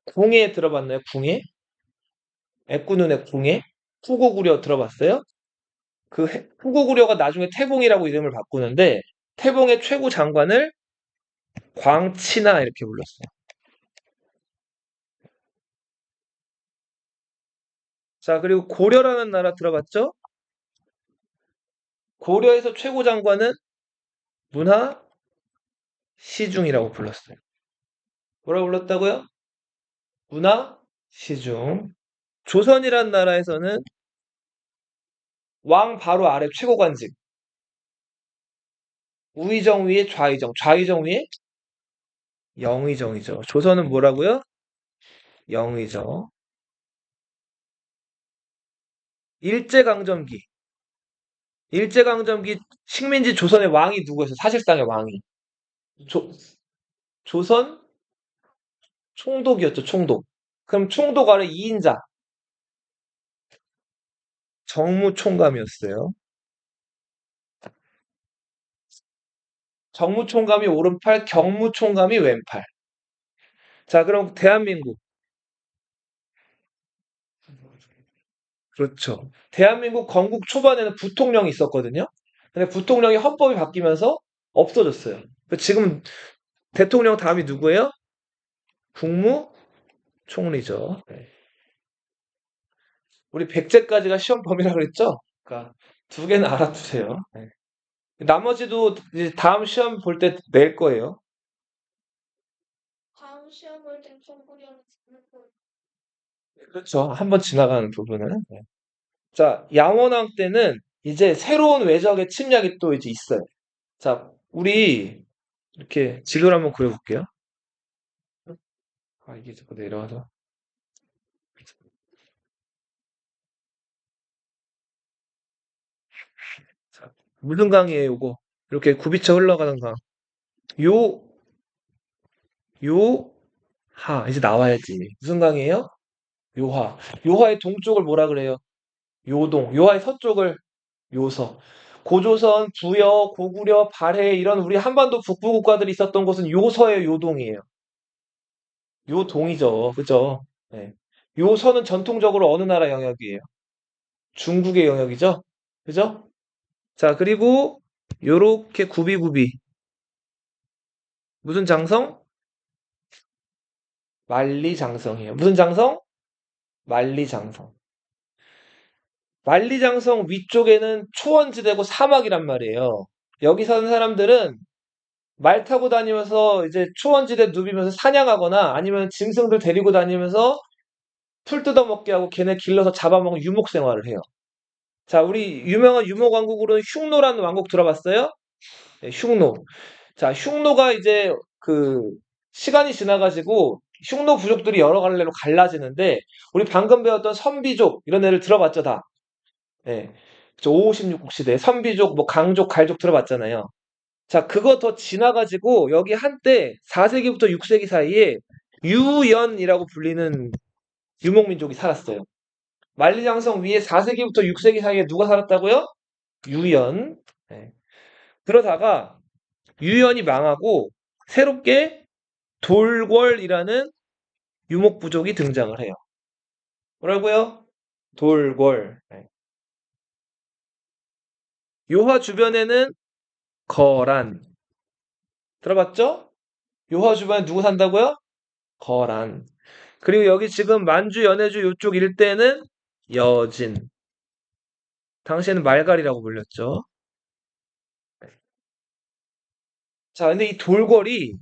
궁예 들어봤나요? 궁예? 애꾸눈의 궁예? 후고구려 들어봤어요? 후고구려가 나중에 태봉이라고 이름을 바꾸는데 태봉의 최고 장관을 광치나 이렇게 불렀어요. 자, 그리고 고려라는 나라 들어봤죠? 고려에서 최고 장관은 문하 시중이라고 불렀어요. 뭐라고 불렀다고요? 문하 시중. 조선이라는 나라에서는 왕 바로 아래 최고 관직. 우의정 위에 좌의정, 좌의정 위에 영의정이죠. 조선은 뭐라고요? 영의정. 일제강점기. 일제강점기 식민지 조선의 왕이 누구였어요? 사실상의 왕이. 조, 조선 총독이었죠, 총독. 그럼 총독 아래 2인자, 정무총감이었어요. 정무총감이 오른팔, 경무총감이 왼팔. 자, 그럼 대한민국. 그렇죠. 대한민국 건국 초반에는 부통령이 있었거든요. 근데 부통령이 헌법이 바뀌면서 없어졌어요. 지금 대통령 다음이 누구예요? 국무총리죠. 네. 우리 백제까지가 시험 범위라 그랬죠? 그러니까 두 개는 알아두세요. 네. 나머지도 이제 다음 시험 볼 때 낼 거예요. 다음 시험 볼 땐 총구려는 그렇죠. 한번 지나가는 부분은. 네. 자, 양원왕 때는 이제 새로운 외적의 침략이 또 이제 있어요. 자, 우리 이렇게 지도를 한번 그려볼게요. 아, 이게 자꾸 내려와서. 자, 무슨 강이에요, 요거? 이렇게 굽이쳐 흘러가는 강. 요, 하. 이제 나와야지. 무슨 강이에요? 요하. 요하의 동쪽을 뭐라 그래요? 요동. 요하의 서쪽을 요서. 고조선, 부여, 고구려, 발해 이런 우리 한반도 북부 국가들이 있었던 곳은 요서의 요동이에요. 요동이죠. 그죠? 네. 요서는 전통적으로 어느 나라 영역이에요? 중국의 영역이죠? 그죠? 자, 그리고 요렇게 구비구비. 무슨 장성? 만리장성이에요. 무슨 장성? 만리장성. 만리장성 위쪽에는 초원지대고 사막이란 말이에요. 여기 사는 사람들은 말 타고 다니면서 이제 초원지대 누비면서 사냥하거나 아니면 짐승들 데리고 다니면서 풀 뜯어먹게 하고 걔네 길러서 잡아먹는 유목 생활을 해요. 자, 우리 유명한 유목 왕국으로는 흉노라는 왕국 들어봤어요? 네, 흉노. 자, 흉노가 이제 그 시간이 지나가지고 흉노 부족들이 여러 갈래로 갈라지는데 우리 방금 배웠던 선비족 이런 애를 들어봤죠, 다. 네. 5, 56국 시대 선비족, 뭐 강족, 갈족 들어봤잖아요. 자, 그거 더 지나가지고 여기 한때 4세기부터 6세기 사이에 유연이라고 불리는 유목민족이 살았어요. 만리장성 위에 4세기부터 6세기 사이에 누가 살았다고요? 유연. 네. 그러다가 유연이 망하고 새롭게 돌궐이라는 유목부족이 등장을 해요. 뭐라고요? 돌궐. 네. 요하 주변에는 거란. 들어봤죠? 요하 주변에 누구 산다고요? 거란. 그리고 여기 지금 만주, 연해주 이쪽 일대는 여진. 당시에는 말갈이라고 불렸죠. 자, 근데 이 돌궐이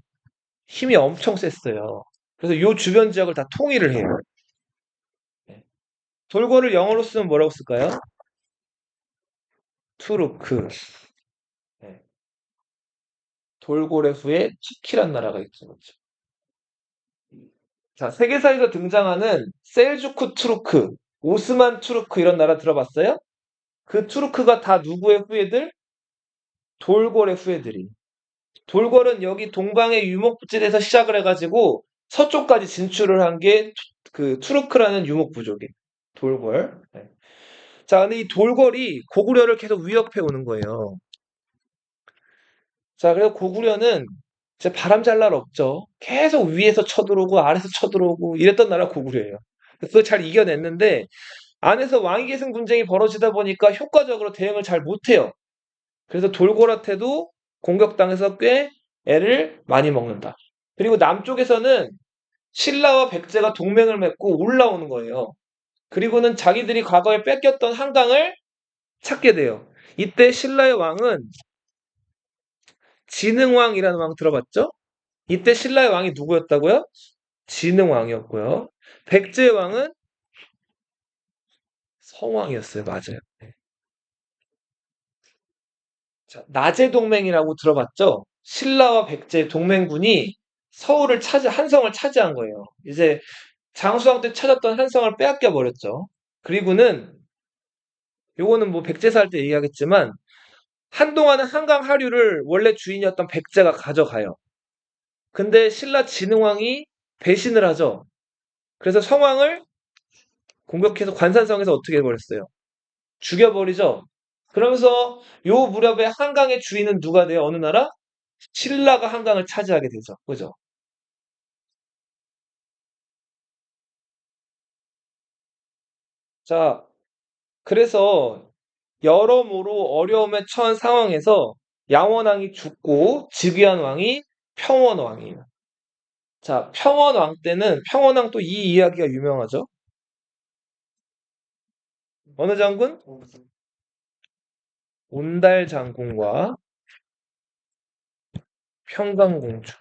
힘이 엄청 셌어요. 그래서 요 주변 지역을 다 통일을 해요. 네. 돌궐을 영어로 쓰면 뭐라고 쓸까요? 투르크. 네. 돌고래 후에 튀키란 나라가 있죠. 그렇죠? 자, 세계사에서 등장하는 셀주크 투르크, 오스만 투르크 이런 나라 들어봤어요? 그 투르크가 다 누구의 후예들? 돌고래 후예들이. 돌궐은 여기 동방의 유목지대에서 시작을 해가지고 서쪽까지 진출을 한 게 그 투르크라는 유목부족이에요. 돌궐. 네. 자, 근데 이 돌궐이 고구려를 계속 위협해 오는 거예요. 자, 그래서 고구려는 진짜 바람 잘 날 없죠. 계속 위에서 쳐들어오고 아래에서 쳐들어오고 이랬던 나라 고구려예요. 그거 잘 이겨냈는데 안에서 왕위계승 분쟁이 벌어지다 보니까 효과적으로 대응을 잘 못해요. 그래서 돌궐한테도 공격당해서 꽤 애를 많이 먹는다. 그리고 남쪽에서는 신라와 백제가 동맹을 맺고 올라오는 거예요. 그리고는 자기들이 과거에 뺏겼던 한강을 찾게 돼요. 이때 신라의 왕은 진흥왕이라는 왕 들어봤죠? 이때 신라의 왕이 누구였다고요? 진흥왕이었고요. 백제의 왕은 성왕이었어요. 맞아요. 네. 자, 나제동맹이라고 들어봤죠? 신라와 백제 동맹군이 서울을 한성을 차지한 거예요. 이제 장수왕 때 찾았던 한성을 빼앗겨 버렸죠. 그리고는 요거는 뭐 백제사 할 때 얘기하겠지만 한동안은 한강 하류를 원래 주인이었던 백제가 가져가요. 근데 신라 진흥왕이 배신을 하죠. 그래서 성왕을 공격해서 관산성에서 어떻게 해버렸어요? 죽여버리죠. 그러면서 요 무렵에 한강의 주인은 누가 돼요? 어느 나라? 신라가 한강을 차지하게 되죠. 그죠? 자, 그래서 여러모로 어려움에 처한 상황에서 양원왕이 죽고 즉위한 왕이 평원왕이에요. 자, 평원왕 때는 평원왕 또 이 이야기가 유명하죠. 어느 장군? 온달 장군과 평강공주.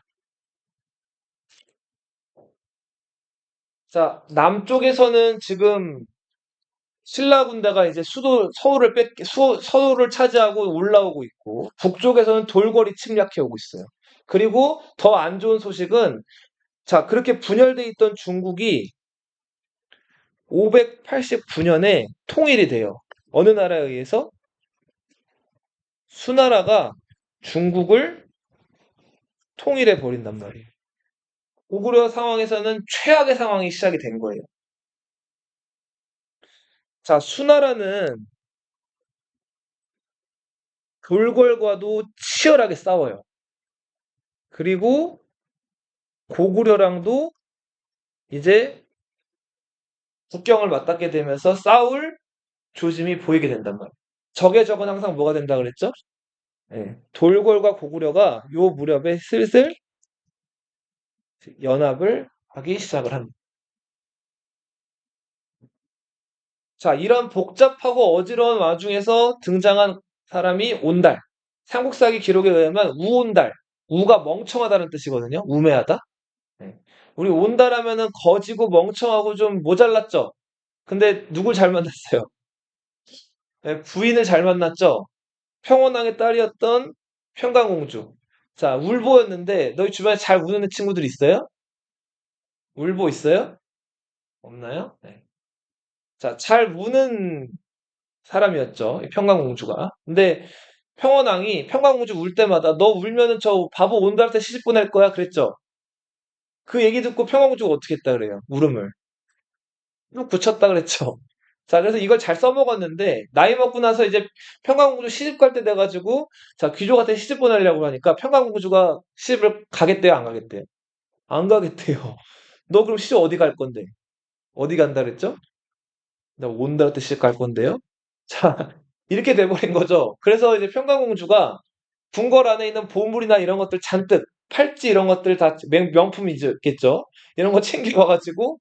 자, 남쪽에서는 지금 신라 군대가 이제 서울을 차지하고 올라오고 있고, 북쪽에서는 돌궐이 침략해 오고 있어요. 그리고 더 안 좋은 소식은, 자, 그렇게 분열돼 있던 중국이 589년에 통일이 돼요. 어느 나라에 의해서? 수나라가 중국을 통일해 버린단 말이에요. 고구려 상황에서는 최악의 상황이 시작이 된 거예요. 자, 수나라는 돌궐과도 치열하게 싸워요. 그리고 고구려랑도 이제 국경을 맞닿게 되면서 싸울 조짐이 보이게 된단 말이에요. 적의 적은 항상 뭐가 된다 그랬죠? 예, 돌궐과 고구려가 요 무렵에 슬슬 연합을 하기 시작을 합니다. 자, 이런 복잡하고 어지러운 와중에서 등장한 사람이 온달. 삼국사기 기록에 의하면 우온달. 우가 멍청하다는 뜻이거든요. 우매하다. 네. 우리 온달하면은 거지고 멍청하고 좀 모자랐죠. 근데 누굴 잘 만났어요? 네, 부인을 잘 만났죠. 평원왕의 딸이었던 평강공주. 자, 울보였는데 너희 주변에 잘 우는 친구들 있어요? 울보 있어요? 없나요? 네. 자, 잘 우는 사람이었죠. 이 평강공주가. 근데 평원왕이 평강공주 울 때마다 너 울면은 저 바보 온달한테 시집 보낼 거야 그랬죠. 그 얘기 듣고 평강공주가 어떻게 했다 그래요? 울음을. 쭉 굳혔다 그랬죠. 자, 그래서 이걸 잘 써먹었는데 나이 먹고 나서 이제 평강공주 시집 갈 때 돼가지고 자 귀족한테 시집 보내려고 하니까 평강공주가 시집을 가겠대요, 안 가겠대요? 안 가겠대요. 너 그럼 시집 어디 갈 건데? 어디 간다 그랬죠? 나 온달한테 시집 갈 건데요. 자, 이렇게 돼버린 거죠. 그래서 이제 평강공주가 궁궐 안에 있는 보물이나 이런 것들 잔뜩 팔찌 이런 것들 다 명품이겠죠. 이런 거 챙겨와가지고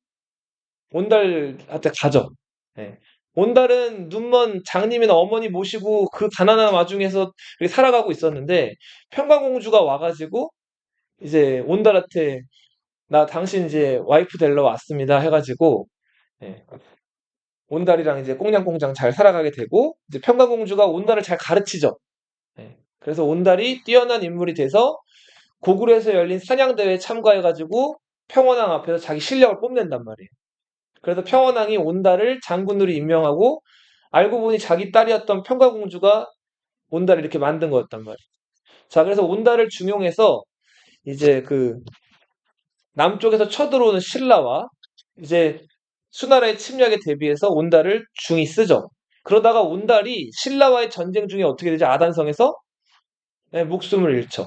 온달한테 가죠. 예. 온달은 눈먼 장님이나 어머니 모시고 그 가난한 와중에서 이렇게 살아가고 있었는데 평강공주가 와가지고 이제 온달한테 나 당신 이제 와이프 되러 왔습니다 해가지고 예. 온달이랑 이제 꽁냥꽁냥 잘 살아가게 되고 이제 평강공주가 온달을 잘 가르치죠. 예. 그래서 온달이 뛰어난 인물이 돼서 고구려에서 열린 사냥대회에 참가해가지고 평원왕 앞에서 자기 실력을 뽐낸단 말이에요. 그래서 평원왕이 온달을 장군으로 임명하고 알고 보니 자기 딸이었던 평강공주가 온달을 이렇게 만든 거였단 말이에요. 자, 그래서 온달을 중용해서 이제 그 남쪽에서 쳐들어오는 신라와 이제 수나라의 침략에 대비해서 온달을 중히 쓰죠. 그러다가 온달이 신라와의 전쟁 중에 어떻게 되죠? 아단성에서 네, 목숨을 잃죠.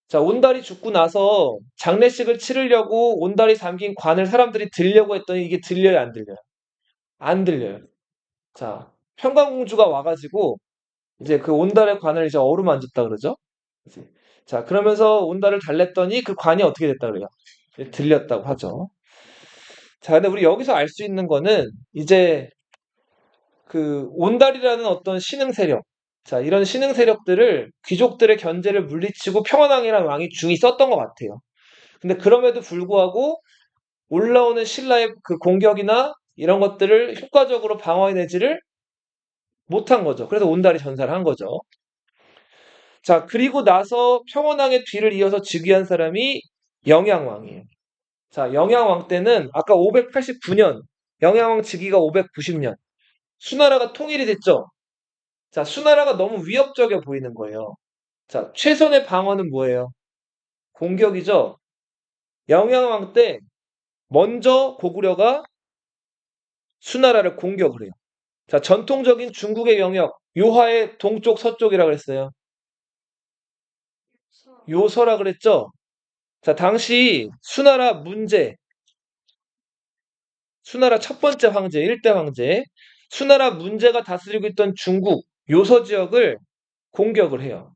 자, 온달이 죽고 나서 장례식을 치르려고 온달이 담긴 관을 사람들이 들려고 했더니 이게 들려요, 안 들려요? 안 들려요. 자, 평강공주가 와가지고 이제 그 온달의 관을 이제 어루만졌다 그러죠. 그치? 자, 그러면서 온달을 달랬더니 그 관이 어떻게 됐다 그래요? 이제 들렸다고 하죠. 자, 근데 우리 여기서 알 수 있는 거는 이제 그 온달이라는 어떤 신흥 세력, 자, 이런 신흥 세력들을 귀족들의 견제를 물리치고 평원왕이라는 왕이 중히 썼던 것 같아요. 근데 그럼에도 불구하고 올라오는 신라의 그 공격이나 이런 것들을 효과적으로 방어해내지를 못한 거죠. 그래서 온달이 전사를 한 거죠. 자, 그리고 나서 평원왕의 뒤를 이어서 즉위한 사람이 영양왕이에요. 자, 영양왕 때는 아까 589년, 영양왕 즉위가 590년. 수나라가 통일이 됐죠. 자, 수나라가 너무 위협적이어 보이는 거예요. 자, 최선의 방어는 뭐예요? 공격이죠. 영양왕 때 먼저 고구려가 수나라를 공격을 해요. 자, 전통적인 중국의 영역, 요하의 동쪽 서쪽이라고 했어요. 요서라 그랬죠? 자, 당시 수나라 첫 번째 황제, 1대 황제, 수나라 문제가 다스리고 있던 중국 요서 지역을 공격을 해요.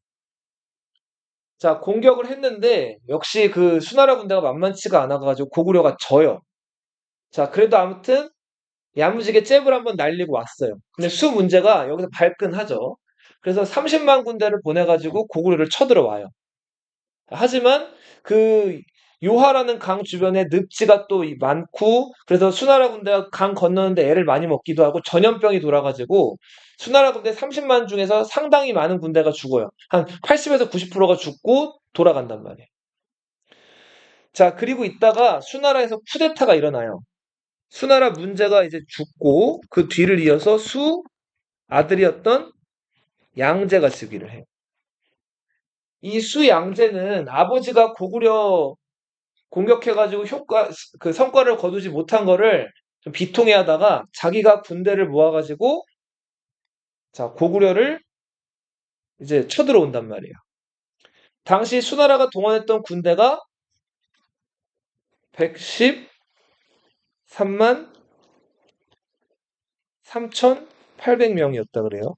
자, 공격을 했는데 역시 그 수나라 군대가 만만치가 않아가지고 고구려가 져요. 자, 그래도 아무튼 야무지게 잽을 한번 날리고 왔어요. 근데 수 문제가 여기서 발끈하죠. 그래서 30만 군대를 보내가지고 고구려를 쳐들어와요. 하지만 그 요하라는 강 주변에 늪지가 또 많고 그래서 수나라 군대가 강 건너는데 애를 많이 먹기도 하고 전염병이 돌아가지고 수나라 군대 30만 중에서 상당히 많은 군대가 죽어요. 한 80에서 90%가 죽고 돌아간단 말이에요. 자, 그리고 있다가 수나라에서 쿠데타가 일어나요. 수나라 문제가 이제 죽고 그 뒤를 이어서 수 아들이었던 양제가 즉위를 해요. 이 수 양제는 아버지가 고구려 공격해가지고 그 성과를 거두지 못한 거를 좀 비통해하다가 자기가 군대를 모아가지고 자, 고구려를 이제 쳐들어온단 말이에요. 당시 수나라가 동원했던 군대가 113만 3,800명이었다 그래요.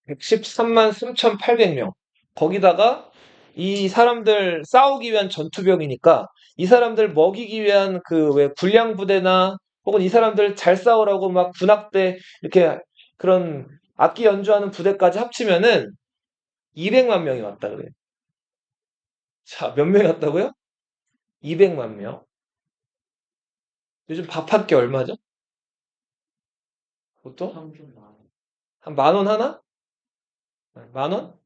113만 3,800명. 거기다가 이 사람들 싸우기 위한 전투병이니까 이 사람들 먹이기 위한 그 왜 군량 부대나 혹은 이 사람들 잘 싸우라고 막 군악대 이렇게 그런 악기 연주하는 부대까지 합치면은 200만 명이 왔다 그래요. 자, 몇 명이 왔다고요? 200만 명. 요즘 밥 한 끼 얼마죠? 보통? 평균 많아. 한 만 원 하나? 만 원?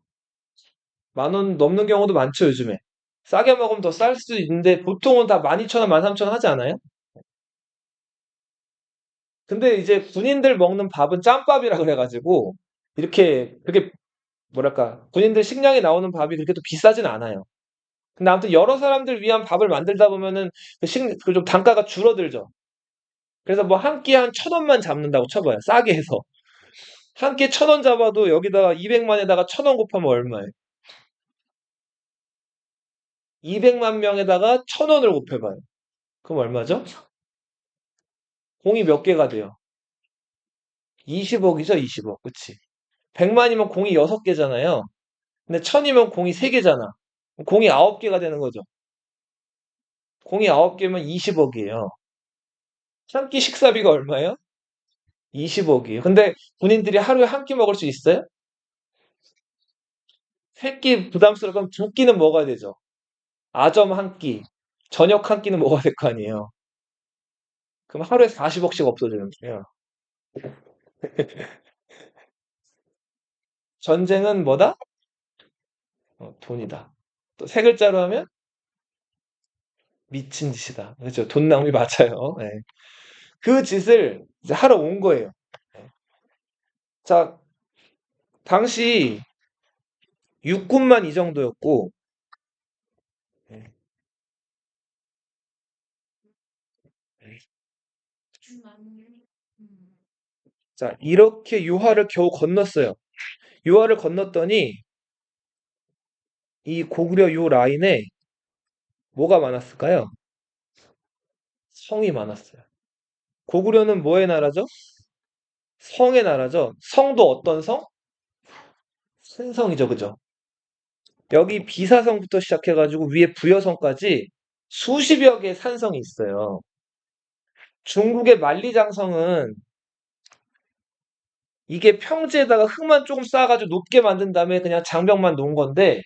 만 원 넘는 경우도 많죠, 요즘에. 싸게 먹으면 더 쌀 수도 있는데 보통은 다 12,000원, 13,000원 하지 않아요? 근데 이제 군인들 먹는 밥은 짬밥이라 그래가지고 이렇게 그렇게 뭐랄까 군인들 식량에 나오는 밥이 그렇게 또 비싸진 않아요. 근데 아무튼 여러 사람들 위한 밥을 만들다 보면은 그좀 단가가 줄어들죠. 그래서 뭐 한 끼에 한 1,000원만 잡는다고 쳐봐요. 싸게 해서. 한 끼에 1,000원 잡아도 여기다가 200만에다가 1,000원 곱하면 얼마예요? 200만 명에다가 1,000원을 곱해봐요. 그럼 얼마죠? 공이 몇 개가 돼요? 20억이죠, 20억. 그치? 100만이면 공이 6개잖아요. 근데 1000이면 공이 3개잖아. 공이 9개가 되는 거죠. 공이 9개면 20억이에요. 한 끼 식사비가 얼마예요? 20억이에요. 근데 군인들이 하루에 한 끼 먹을 수 있어요? 3끼 부담스러우면 2끼는 먹어야 되죠. 아점 한 끼, 저녁 한 끼는 먹어야 될 거 아니에요. 그럼 하루에 40억씩 없어지는 거예요. 전쟁은 뭐다? 돈이다. 또 세 글자로 하면 미친 짓이다. 그렇죠. 돈 낭비 맞아요. 네. 그 짓을 이제 하러 온 거예요. 네. 자, 당시 육군만 이 정도였고, 네. 자, 이렇게 유화를 겨우 건넜어요. 유화를 건넜더니 이 고구려 요 라인에 뭐가 많았을까요? 성이 많았어요. 고구려는 뭐의 나라죠? 성의 나라죠. 성도 어떤 성? 산성이죠, 그죠? 여기 비사성부터 시작해가지고 위에 부여성까지 수십여 개의 산성이 있어요. 중국의 만리장성은 이게 평지에다가 흙만 조금 쌓아가지고 높게 만든 다음에 그냥 장벽만 놓은 건데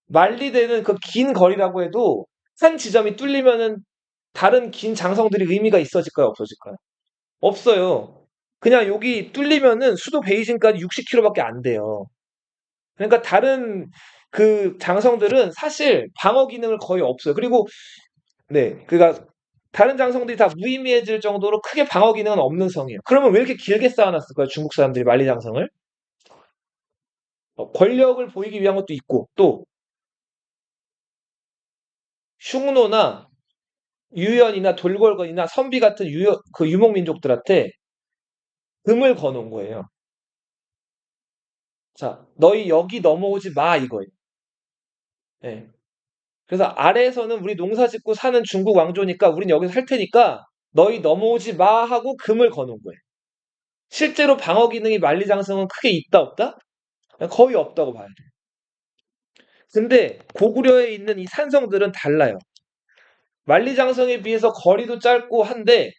만리대는 그 긴 거리라고 해도 한 지점이 뚫리면은 다른 긴 장성들이 의미가 있어질까요, 없어질까요? 없어요. 그냥 여기 뚫리면은 수도 베이징까지 60km밖에 안 돼요. 그러니까 다른 그 장성들은 사실 방어 기능을 거의 없어요. 그리고 네, 그러니까 다른 장성들이 다 무의미해질 정도로 크게 방어 기능은 없는 성이에요. 그러면 왜 이렇게 길게 쌓아놨을까요? 중국 사람들이 만리장성을? 권력을 보이기 위한 것도 있고 또 흉노나 유연이나 돌궐건이나 선비 같은 그 유목 민족들한테 금을 거놓은 거예요. 자, 너희 여기 넘어오지 마 이거예요. 예. 그래서 아래에서는 우리 농사 짓고 사는 중국 왕조니까 우린 여기서 살 테니까 너희 넘어오지 마 하고 금을 거놓은 거예요. 실제로 방어 기능이 만리장성은 크게 있다 없다? 거의 없다고 봐야 돼요. 근데 고구려에 있는 이 산성들은 달라요. 만리장성에 비해서 거리도 짧고 한데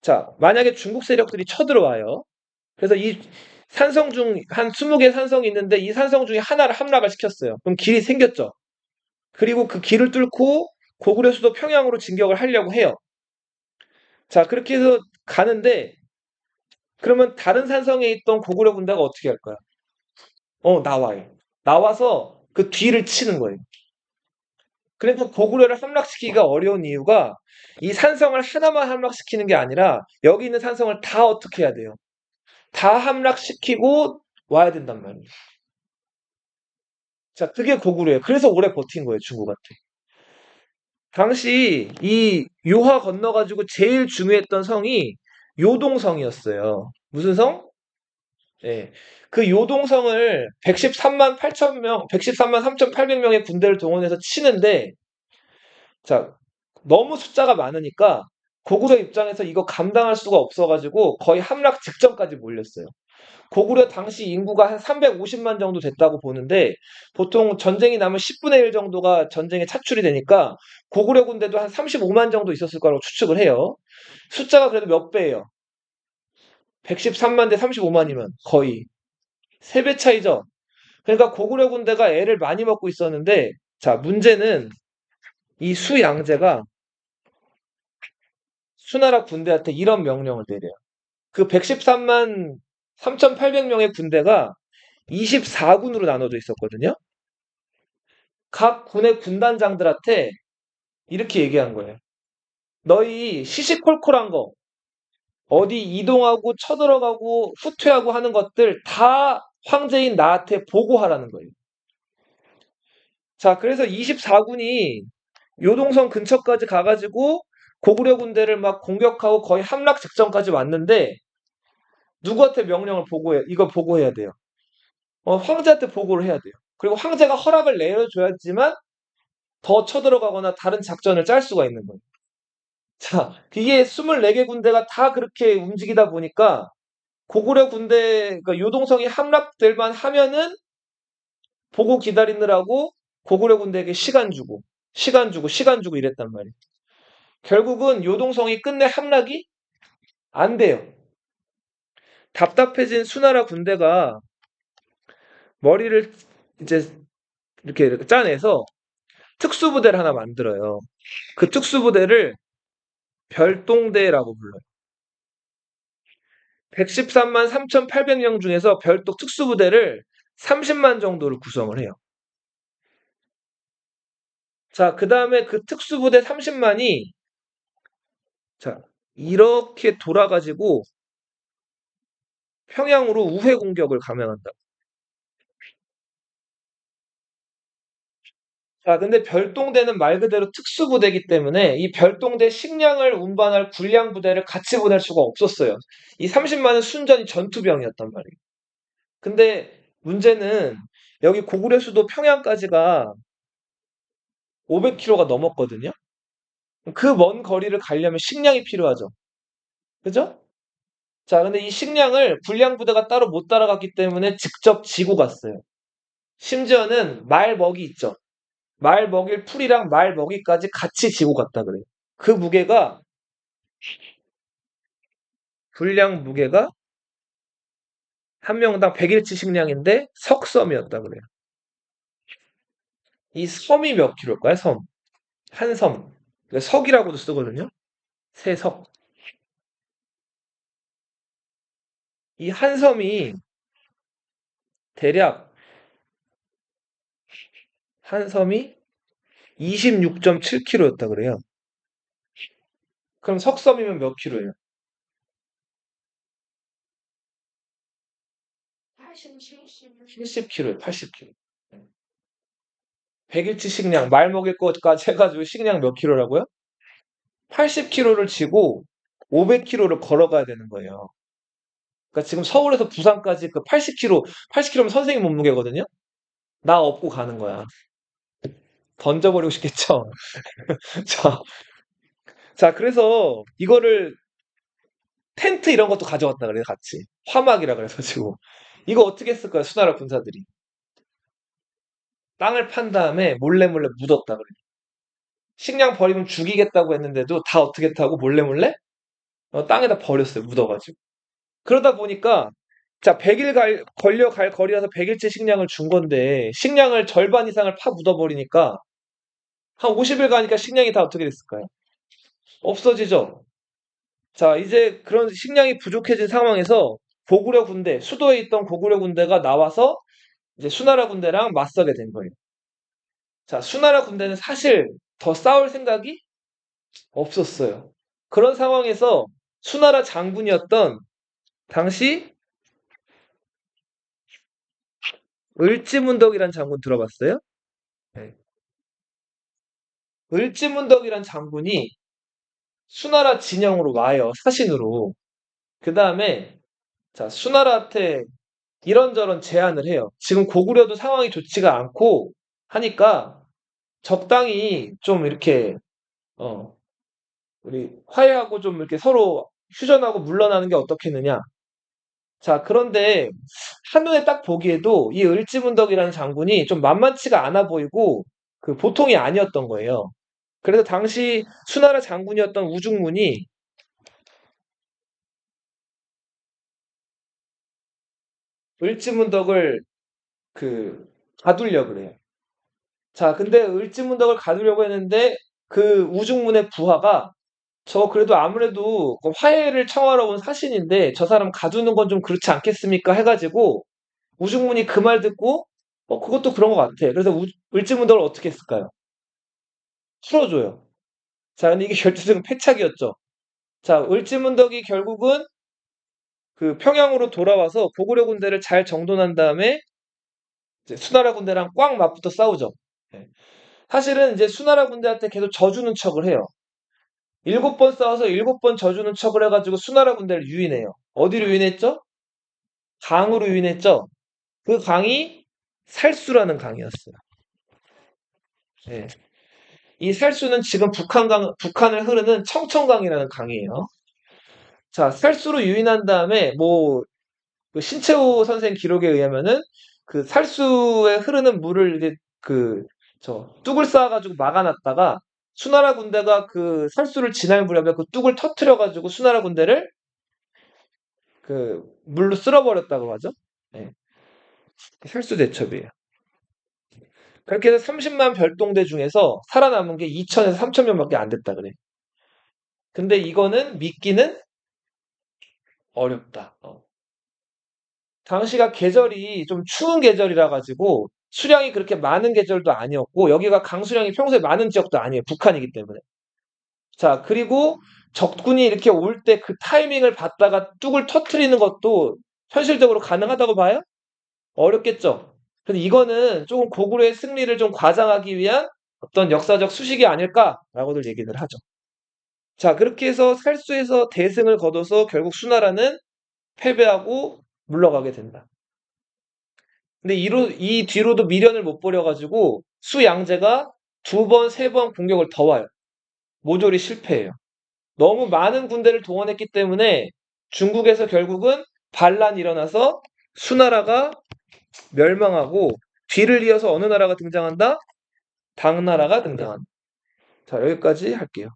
자, 만약에 중국 세력들이 쳐들어와요. 그래서 이 산성 중 한 20개 산성이 있는데 이 산성 중에 하나를 함락을 시켰어요. 그럼 길이 생겼죠. 그리고 그 길을 뚫고 고구려 수도 평양으로 진격을 하려고 해요. 자, 그렇게 해서 가는데 그러면 다른 산성에 있던 고구려 군대가 어떻게 할까요? 나와요. 나와서 그 뒤를 치는 거예요. 그래서 고구려를 함락시키기가 어려운 이유가 이 산성을 하나만 함락시키는 게 아니라 여기 있는 산성을 다 어떻게 해야 돼요? 다 함락시키고 와야 된단 말이에요. 자, 그게 고구려예요. 그래서 오래 버틴 거예요, 중국한테. 당시 이 요하 건너가지고 제일 중요했던 성이 요동성이었어요. 무슨 성? 예. 그 요동성을 113만 8천 명, 113만 3,800명의 군대를 동원해서 치는데, 자, 너무 숫자가 많으니까 고구려 입장에서 이거 감당할 수가 없어가지고 거의 함락 직전까지 몰렸어요. 고구려 당시 인구가 한 350만 정도 됐다고 보는데 보통 전쟁이 나면 10분의 1 정도가 전쟁에 차출이 되니까 고구려 군대도 한 35만 정도 있었을 거라고 추측을 해요. 숫자가 그래도 몇 배예요? 113만 대 35만이면 거의 3배 차이죠. 그러니까 고구려 군대가 애를 많이 먹고 있었는데 자, 문제는 이 수양제가 수나라 군대한테 이런 명령을 내려요. 그 113만 3,800명의 군대가 24군으로 나눠져 있었거든요. 각 군의 군단장들한테 이렇게 얘기한 거예요. 너희 시시콜콜한 거, 어디 이동하고 쳐들어가고 후퇴하고 하는 것들 다 황제인 나한테 보고하라는 거예요. 자, 그래서 24군이 요동성 근처까지 가가지고 고구려 군대를 막 공격하고 거의 함락 직전까지 왔는데 누구한테 명령을 보고해? 이거 보고해야 돼요. 황제한테 보고를 해야 돼요. 그리고 황제가 허락을 내려줘야지만 더 쳐들어가거나 다른 작전을 짤 수가 있는 거예요. 자, 이게 24개 군대가 다 그렇게 움직이다 보니까 고구려 군대, 그러니까 요동성이 함락될 만 하면은 보고 기다리느라고 고구려 군대에게 시간 주고 이랬단 말이에요. 결국은 요동성이 끝내 함락이 안 돼요. 답답해진 수나라 군대가 머리를 이제 이렇게 짜내서 특수부대를 하나 만들어요. 그 특수부대를 별동대라고 불러요. 113만 3,800명 중에서 별도 특수부대를 30만 정도를 구성을 해요. 자, 그 다음에 그 특수부대 30만이 자, 이렇게 돌아가지고 평양으로 우회 공격을 감행한다. 자, 근데 별동대는 말 그대로 특수부대이기 때문에 이 별동대 식량을 운반할 군량 부대를 같이 보낼 수가 없었어요. 이 30만은 순전히 전투병이었단 말이에요. 근데 문제는 여기 고구려 수도 평양까지가 500km가 넘었거든요. 그 먼 거리를 가려면 식량이 필요하죠. 그죠? 자, 근데 이 식량을 군량 부대가 따로 못 따라갔기 때문에 직접 지고 갔어요. 심지어는 말 먹이 있죠. 말 먹일 풀이랑 말 먹이까지 같이 지고 갔다 그래요. 그 무게가 분량 무게가 한 명당 100일치 식량인데 석섬이었다 그래요. 이 섬이 몇 킬로일까요? 섬. 한 섬. 그러니까 석이라고도 쓰거든요. 세석. 이 한 섬이 대략 한 섬이 26.7km였다 그래요. 그럼 석섬이면 몇 킬로예요? 70kg예요. 80kg. 100일치 식량, 말 먹일 것까지 해가지고 식량 몇 킬로라고요? 80kg를 지고 500km를 걸어가야 되는 거예요. 그러니까 지금 서울에서 부산까지 그 80km면 선생님 몸무게거든요. 나 업고 가는 거야. 던져버리고 싶겠죠. 자, 자, 그래서 이거를 텐트 이런 것도 가져왔다 그래 같이. 화막이라 그래가지고 이거 어떻게 했을까요? 수나라 군사들이 땅을 판 다음에 몰래 묻었다 그래. 식량 버리면 죽이겠다고 했는데도 다 어떻게 했다고 몰래 땅에다 버렸어요. 묻어가지고. 그러다 보니까 자 100일 걸려 갈 거리라서 100일째 식량을 준 건데 식량을 절반 이상을 파 묻어버리니까 한 50일 가니까 식량이 다 어떻게 됐을까요? 없어지죠. 자 이제 그런 식량이 부족해진 상황에서 고구려 군대, 수도에 있던 고구려 군대가 나와서 이제 수나라 군대랑 맞서게 된 거예요. 자 수나라 군대는 사실 더 싸울 생각이 없었어요. 그런 상황에서 수나라 장군이었던 당시 을지문덕이란 장군 들어봤어요? 네. 을지문덕이란 장군이 수나라 진영으로 와요. 사신으로. 그 다음에 자 수나라한테 이런저런 제안을 해요. 지금 고구려도 상황이 좋지가 않고 하니까 적당히 좀 이렇게 어, 우리 화해하고 좀 이렇게 서로 휴전하고 물러나는 게 어떻겠느냐. 자, 그런데 한눈에 딱 보기에도 이 을지문덕이라는 장군이 좀 만만치가 않아 보이고 그 보통이 아니었던 거예요. 그래서 당시 수나라 장군이었던 우중문이 을지문덕을 그 가두려고 그래요. 자, 근데 을지문덕을 가두려고 했는데 그 우중문의 부하가 저 그래도 아무래도 그 화해를 청하러 온 사신인데 저 사람 가두는 건 좀 그렇지 않겠습니까? 해가지고 우중문이 그 말 듣고 그것도 그런 것 같아. 그래서 을지문덕을 어떻게 했을까요? 풀어줘요. 자, 근데 이게 결투적인 패착이었죠. 자, 을지문덕이 결국은 그 평양으로 돌아와서 고구려 군대를 잘 정돈한 다음에 이제 수나라 군대랑 꽉 맞붙어 싸우죠. 예. 사실은 이제 수나라 군대한테 계속 져주는 척을 해요. 7번 싸워서 7번 져주는 척을 해가지고 수나라 군대를 유인해요. 어디로 유인했죠? 강으로 유인했죠. 그 강이 살수라는 강이었어요. 예. 이 살수는 지금 북한을 흐르는 청천강이라는 강이에요. 자, 살수로 유인한 다음에 그 신채호 선생 기록에 의하면은 그 살수에 흐르는 물을 이제 뚝을 쌓아가지고 막아놨다가 수나라 군대가 그 살수를 지날 무렵에 그 뚝을 터트려가지고 수나라 군대를 그 물로 쓸어버렸다고 하죠. 예. 살수 대첩이에요. 그렇게 해서 30만 별동대 중에서 살아남은 게 2천에서 3천 명밖에 안 됐다 그래. 근데 이거는 믿기는 어렵다. 당시가 계절이 좀 추운 계절이라 가지고 수량이 그렇게 많은 계절도 아니었고 여기가 강수량이 평소에 많은 지역도 아니에요. 북한이기 때문에. 자, 그리고 적군이 이렇게 올 때 그 타이밍을 봤다가 뚝을 터트리는 것도 현실적으로 가능하다고 봐요? 어렵겠죠. 근데 이거는 조금 고구려의 승리를 좀 과장하기 위한 어떤 역사적 수식이 아닐까라고들 얘기를 하죠. 자, 그렇게 해서 살수에서 대승을 거둬서 결국 수나라는 패배하고 물러가게 된다. 근데 이 뒤로도 미련을 못 버려가지고 수양제가 2번, 3번 공격을 더 와요. 모조리 실패해요. 너무 많은 군대를 동원했기 때문에 중국에서 결국은 반란이 일어나서 수나라가 멸망하고 뒤를 이어서 어느 나라가 등장한다? 당나라가 등장한다. 자, 여기까지 할게요.